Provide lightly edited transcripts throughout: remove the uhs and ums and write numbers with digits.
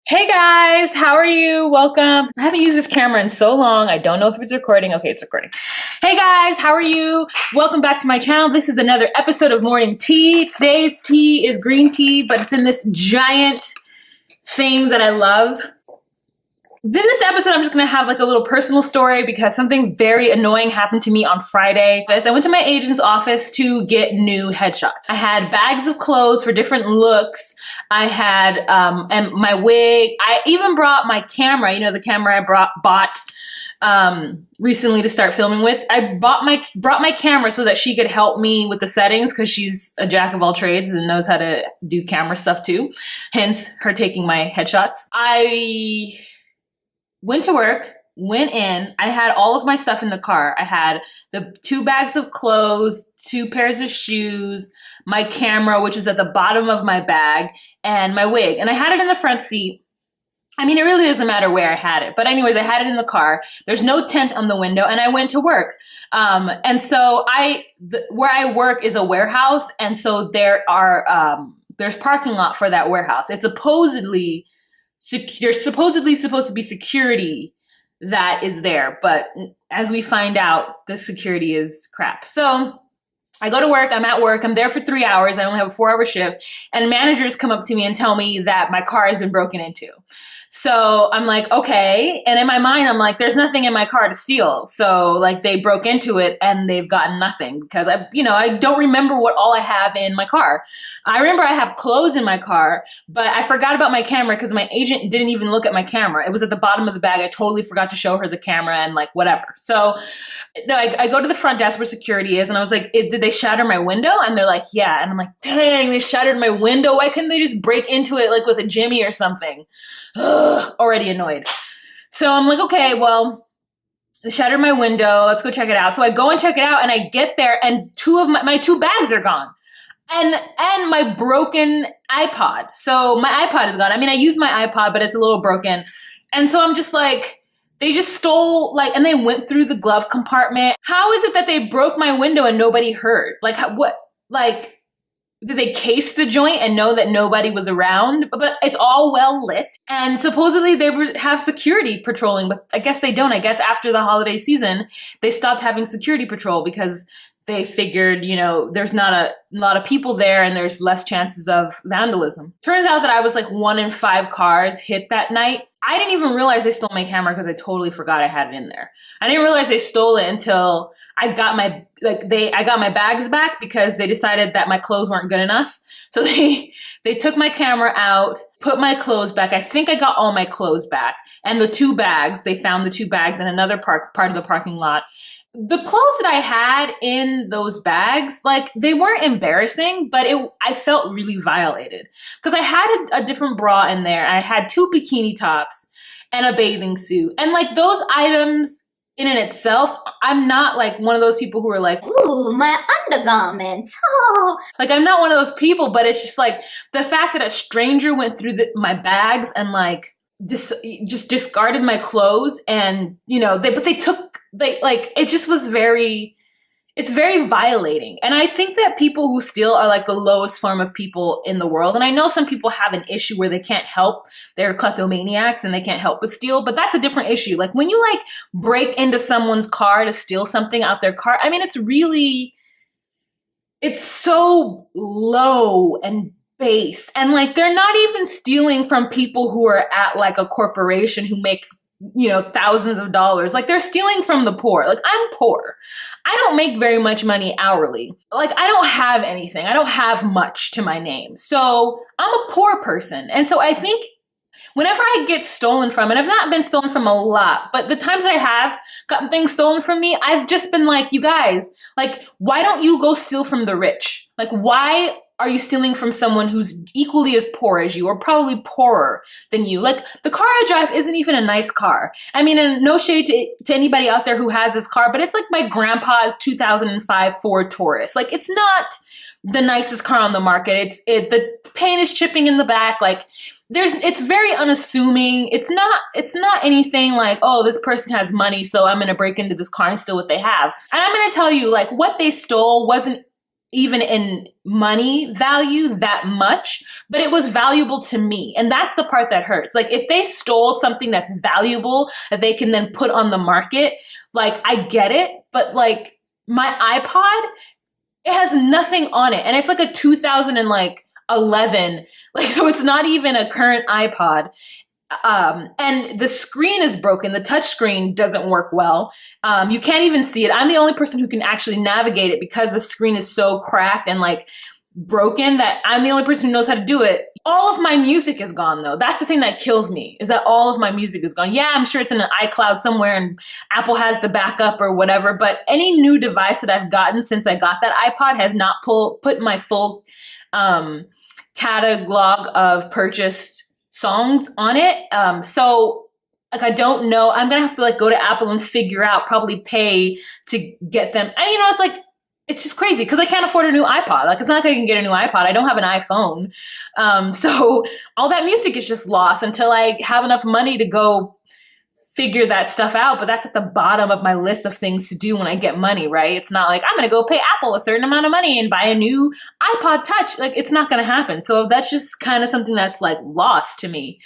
Hey guys, how are you? Welcome. I haven't used this camera in so long. I don't know if it's recording. Okay, it's recording. Hey guys, how are you? Welcome back to my channel. This is another episode of Morning Tea. Today's tea is green tea, but it's in this giant thing that I love. In this episode, I'm just gonna have like a little personal story because something very annoying happened to me on Friday. I went to my agent's office to get new headshots. I had bags of clothes for different looks. I had and my wig. I even brought my camera. You know, the camera I bought recently to start filming with. I brought my camera so that she could help me with the settings because she's a jack of all trades and knows how to do camera stuff too. Hence her taking my headshots. I went to work, went in, I had all of my stuff in the car. I had the 2 bags of clothes, 2 pairs of shoes, my camera, which was at the bottom of my bag, and my wig. And I had it in the front seat. I mean, it really doesn't matter where I had it. But anyways, I had it in the car. There's no tent on the window, and I went to work. And so where I work is a warehouse, and so there's parking lot for that warehouse. It's there's supposedly supposed to be security that is there, but as we find out, the security is crap. So I go to work, I'm at work, I'm there for 3 hours, I only have a 4-hour shift, and managers come up to me and tell me that my car has been broken into. So I'm like, okay. And in my mind, I'm like, there's nothing in my car to steal. So like they broke into it and they've gotten nothing because I don't remember what all I have in my car. I remember I have clothes in my car, but I forgot about my camera because my agent didn't even look at my camera. It was at the bottom of the bag. I totally forgot to show her the camera and like whatever. So no, I go to the front desk where security is and I was like, did they shatter my window? And they're like, yeah. And I'm like, dang, they shattered my window. Why couldn't they just break into it like with a jimmy or something? Already annoyed. So I'm like, okay, well, they shattered my window. Let's go check it out. So I go and check it out and I get there and 2 of my 2 bags are gone. And my broken iPod. So my iPod is gone. I mean, I use my iPod, but it's a little broken. And so I'm just like, they just stole and they went through the glove compartment. How is it that they broke my window and nobody heard? Like what, did they case the joint and know that nobody was around? But it's all well lit. And supposedly they would have security patrolling, but I guess they don't. I guess after the holiday season, they stopped having security patrol because they figured, there's not a lot of people there and there's less chances of vandalism. Turns out that I was like 1 in 5 cars hit that night. I didn't even realize they stole my camera because I totally forgot I had it in there. I didn't realize they stole it until I got my bags back because they decided that my clothes weren't good enough. So they took my camera out, put my clothes back. I think I got all my clothes back. And the 2 bags, they found the 2 bags in another part of the parking lot. The clothes that I had in those bags, they weren't embarrassing, but I felt really violated because I had a different bra in there. I had 2 bikini tops and a bathing suit. And those items in and itself, I'm not one of those people who are like, ooh, my undergarments. Oh. I'm not one of those people, but it's just the fact that a stranger went through my bags and just discarded my clothes and, it just was it's very violating. And I think that people who steal are the lowest form of people in the world. And I know some people have an issue where they can't help, they're kleptomaniacs and they can't help but steal, but that's a different issue. When you break into someone's car to steal something out their car, I mean, it's so low and base. And they're not even stealing from people who are at a corporation who make thousands of dollars. They're stealing from the poor. I'm poor. I don't make very much money hourly. I don't have anything. I don't have much to my name. So I'm a poor person. And so I think whenever I get stolen from, and I've not been stolen from a lot, but the times I have gotten things stolen from me, I've just been you guys, why don't you go steal from the rich? Why are you stealing from someone who's equally as poor as you or probably poorer than you? The car I drive isn't even a nice car. I mean, and no shade to anybody out there who has this car, but it's my grandpa's 2005 Ford Taurus. It's not the nicest car on the market. The paint is chipping in the back. It's very unassuming. It's not anything oh, this person has money, so I'm going to break into this car and steal what they have. And I'm going to tell you, what they stole wasn't even in money value that much, but it was valuable to me. And that's the part that hurts. Like if they stole something that's valuable that they can then put on the market, like I get it, but like my iPod, it has nothing on it. And it's like a 2011, like, so it's not even a current iPod. And the screen is broken. The touch screen doesn't work well. You can't even see it. I'm the only person who can actually navigate it because the screen is so cracked and like broken that I'm the only person who knows how to do it. All of my music is gone though. That's the thing that kills me, is that all of my music is gone. Yeah, I'm sure it's in an iCloud somewhere and Apple has the backup or whatever, but any new device that I've gotten since I got that iPod has not put my full catalog of purchased songs on it. So like, I don't know. I'm going to have to like go to Apple and figure out, probably pay to get them. And you know, it's like, it's just crazy because I can't afford a new iPod. Like, it's not like I can get a new iPod. I don't have an iPhone. So all that music is just lost until I have enough money to go figure that stuff out. But that's at the bottom of my list of things to do when I get money, right? It's not like I'm going to go pay Apple a certain amount of money and buy a new iPod Touch. Like, it's not going to happen. So that's just kind of something that's like lost to me.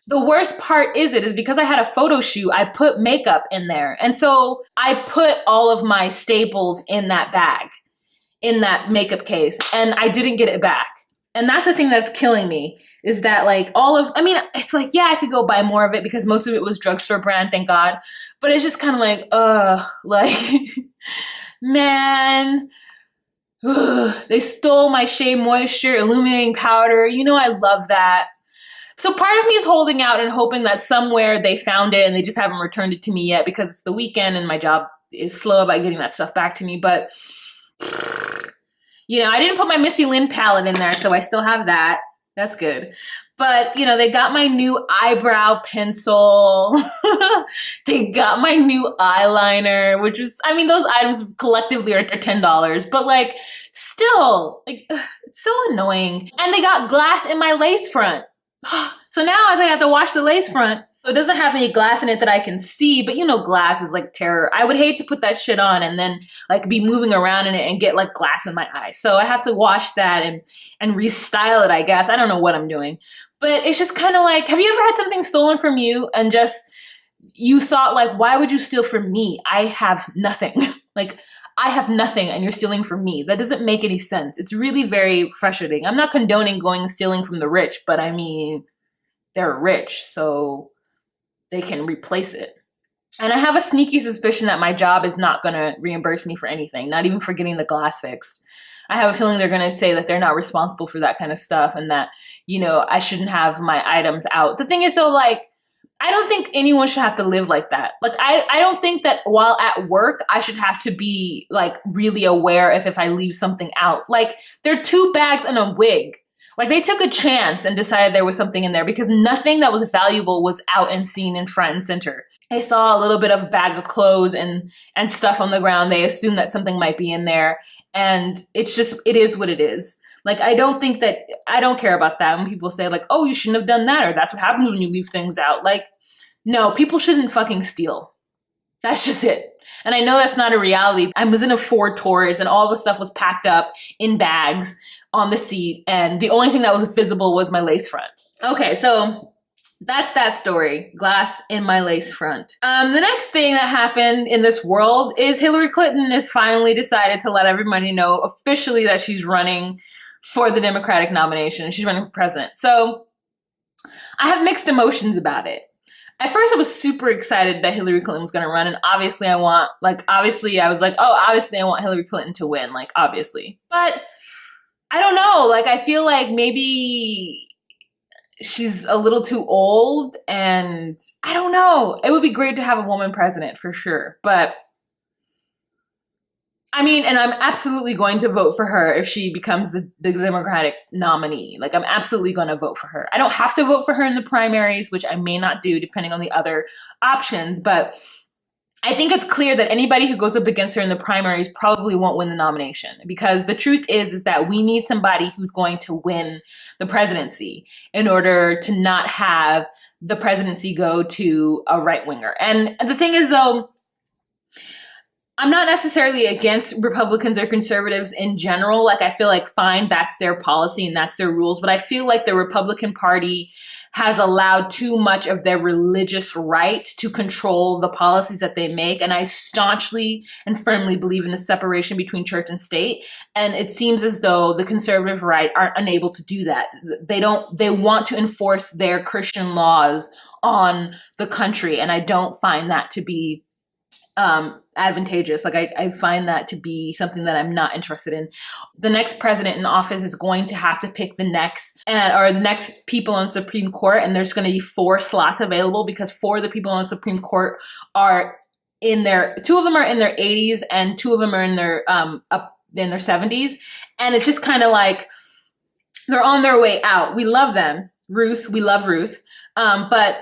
The worst part is because I had a photo shoot, I put makeup in there. And so I put all of my staples in that bag, in that makeup case, and I didn't get it back. And that's the thing that's killing me, is that like it's like, yeah, I could go buy more of it because most of it was drugstore brand, thank God. But it's just kind of like, like, man, they stole my Shea Moisture Illuminating Powder. You know, I love that. So part of me is holding out and hoping that somewhere they found it and they just haven't returned it to me yet because it's the weekend and my job is slow about getting that stuff back to me. But, you know, I didn't put my Missy Lynn palette in there, so I still have that. That's good. But, you know, they got my new eyebrow pencil. They got my new eyeliner, which is, I mean, those items collectively are $10. But, like, still, like, it's so annoying. And they got glass in my lace front. So now I have to wash the lace front. So it doesn't have any glass in it that I can see, but you know, glass is like terror. I would hate to put that shit on and then like be moving around in it and get like glass in my eye. So I have to wash that and restyle it, I guess. I don't know what I'm doing, but it's just kind of like, have you ever had something stolen from you and just, you thought like, why would you steal from me? I have nothing. Like, I have nothing and you're stealing from me. That doesn't make any sense. It's really very frustrating. I'm not condoning going and stealing from the rich, but I mean, they're rich, so they can replace it. And I have a sneaky suspicion that my job is not going to reimburse me for anything, not even for getting the glass fixed. I have a feeling they're going to say that they're not responsible for that kind of stuff and that, you know, I shouldn't have my items out. The thing is though, like, I don't think anyone should have to live like that. Like, I don't think that while at work, I should have to be like really aware if I leave something out. Like, there are 2 bags and a wig. Like, they took a chance and decided there was something in there because nothing that was valuable was out and seen in front and center. They saw a little bit of a bag of clothes and stuff on the ground. They assumed that something might be in there. And it's just, it is what it is. Like, I don't care about that when people say like, oh, you shouldn't have done that, or that's what happens when you leave things out. Like, no, people shouldn't fucking steal. That's just it. And I know that's not a reality. I was in a Ford Taurus and all the stuff was packed up in bags on the seat. And the only thing that was visible was my lace front. Okay, so that's that story. Glass in my lace front. The next thing that happened in this world is Hillary Clinton has finally decided to let everybody know officially that she's running for the Democratic nomination. She's running for president. So I have mixed emotions about it. At first, I was super excited that Hillary Clinton was going to run. And obviously, I was like, obviously, I want Hillary Clinton to win. Like, obviously. But I don't know. Like, I feel like maybe she's a little too old. And I don't know. It would be great to have a woman president for sure. But I mean, and I'm absolutely going to vote for her if she becomes the Democratic nominee. Like, I'm absolutely going to vote for her. I don't have to vote for her in the primaries, which I may not do depending on the other options. But I think it's clear that anybody who goes up against her in the primaries probably won't win the nomination, because the truth is that we need somebody who's going to win the presidency in order to not have the presidency go to a right winger. And the thing is, though, I'm not necessarily against Republicans or conservatives in general. Like, I feel like, fine, that's their policy and that's their rules. But I feel like the Republican Party has allowed too much of their religious right to control the policies that they make. And I staunchly and firmly believe in the separation between church and state. And it seems as though the conservative right are unable to do that. They want to enforce their Christian laws on the country. And I don't find that to be advantageous. Like, I find that to be something that I'm not interested in. The next president in office is going to have to pick the next people on the Supreme Court, and there's going to be 4 slots available because 4 of the people on the Supreme Court are two of them are in their 80s and 2 of them are in their up in their 70s, and it's just kind of like they're on their way out. We love them. We love Ruth. But,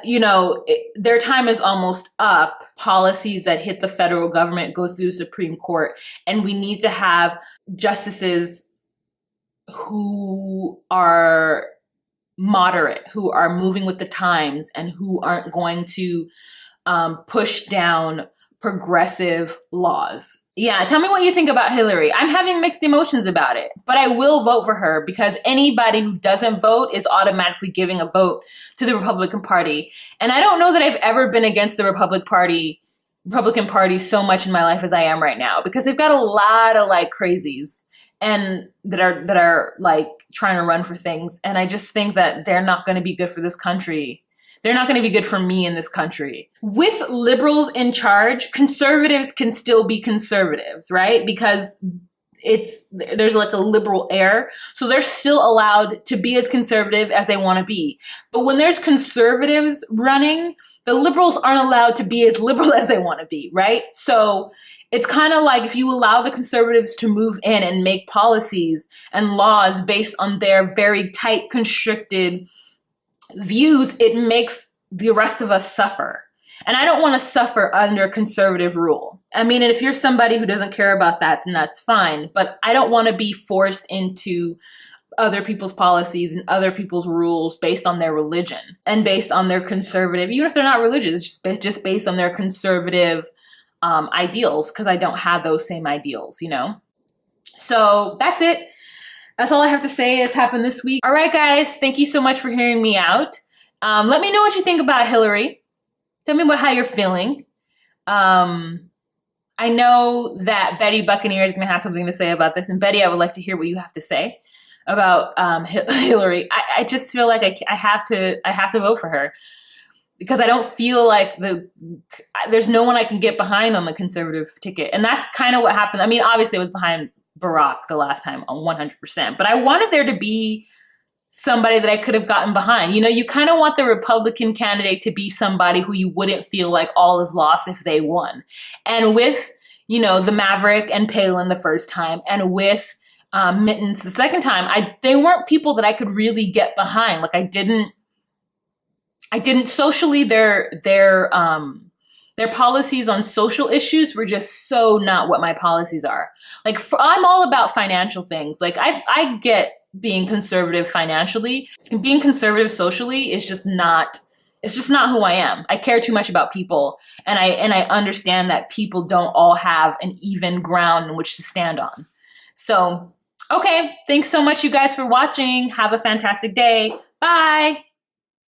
their time is almost up. Policies that hit the federal government go through the Supreme Court. And we need to have justices who are moderate, who are moving with the times, and who aren't going to push down progressive laws. Yeah, tell me what you think about Hillary. I'm having mixed emotions about it, but I will vote for her because anybody who doesn't vote is automatically giving a vote to the Republican Party. And I don't know that I've ever been against the Republican Party so much in my life as I am right now, because they've got a lot of like crazies and that are like trying to run for things. And I just think that they're not going to be good for this country. They're not going to be good for me in this country. With liberals in charge, conservatives can still be conservatives, right? Because there's like a liberal air. So they're still allowed to be as conservative as they want to be. But when there's conservatives running, the liberals aren't allowed to be as liberal as they want to be, right? So it's kind of like if you allow the conservatives to move in and make policies and laws based on their very tight, constricted views, it makes the rest of us suffer. And I don't want to suffer under conservative rule. I mean, if you're somebody who doesn't care about that, then that's fine. But I don't want to be forced into other people's policies and other people's rules based on their religion and based on their conservative, even if they're not religious, it's just based on their conservative ideals, because I don't have those same ideals, So that's it. That's all I have to say has happened this week. All right, guys, thank you so much for hearing me out. Let me know what you think about Hillary. Tell me how you're feeling. I know that Betty Buccaneer is going to have something to say about this. And Betty, I would like to hear what you have to say about Hillary. I just feel like I have to vote for her because I don't feel like there's no one I can get behind on the conservative ticket. And that's kind of what happened. I mean, obviously it was behind Barack the last time on 100%, but I wanted there to be somebody that I could have gotten behind. You kind of want the Republican candidate to be somebody who you wouldn't feel like all is lost if they won. And with, the Maverick and Palin the first time, and with Mittens the second time, they weren't people that I could really get behind. Like I didn't socially, their policies on social issues were just so not what my policies are. Like I'm all about financial things. Like I get being conservative financially. Being conservative socially is just not, it's just not who I am. I care too much about people. And I understand that people don't all have an even ground in which to stand on. So, okay. Thanks so much, you guys, for watching. Have a fantastic day. Bye.